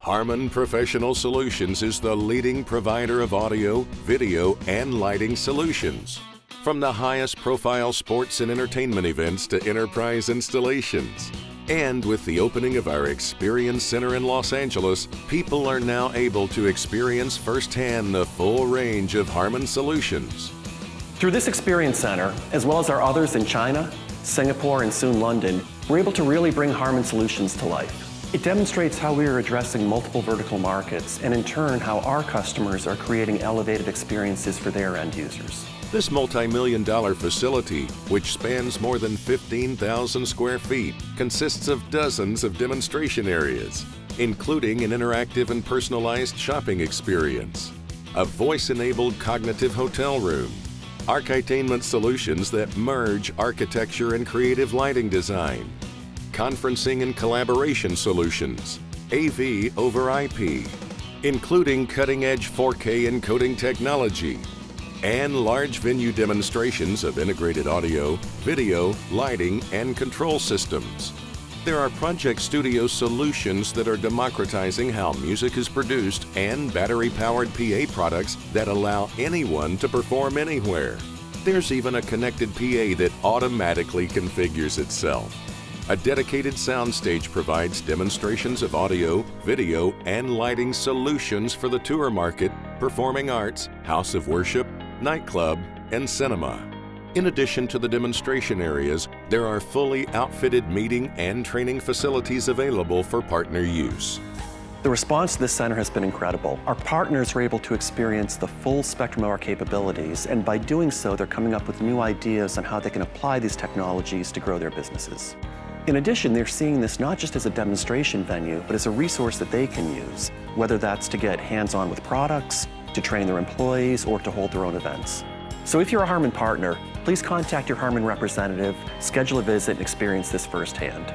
Harman Professional Solutions is the leading provider of audio, video, and lighting solutions. From the highest profile sports and entertainment events to enterprise installations. And with the opening of our Experience Center in Los Angeles, people are now able to experience firsthand the full range of Harman solutions. Through this Experience Center, as well as our others in China, Singapore, and soon London, we're able to really bring Harman solutions to life. It demonstrates how we are addressing multiple vertical markets, and in turn, how our customers are creating elevated experiences for their end users. This multi-million-dollar facility, which spans more than 15,000 square feet, consists of dozens of demonstration areas, including an interactive and personalized shopping experience, a voice-enabled cognitive hotel room, architainment solutions that merge architecture and creative lighting design, conferencing and collaboration solutions, AV over IP, including cutting-edge 4K encoding technology, and large venue demonstrations of integrated audio, video, lighting, and control systems. There are project studio solutions that are democratizing how music is produced and battery-powered PA products that allow anyone to perform anywhere. There's even a connected PA that automatically configures itself. A dedicated soundstage provides demonstrations of audio, video, and lighting solutions for the tour market, performing arts, house of worship, nightclub, and cinema. In addition to the demonstration areas, there are fully outfitted meeting and training facilities available for partner use. The response to this center has been incredible. Our partners are able to experience the full spectrum of our capabilities, and by doing so, they're coming up with new ideas on how they can apply these technologies to grow their businesses. In addition, they're seeing this not just as a demonstration venue, but as a resource that they can use, whether that's to get hands-on with products, to train their employees, or to hold their own events. So if you're a Harman partner, please contact your Harman representative, schedule a visit, and experience this firsthand.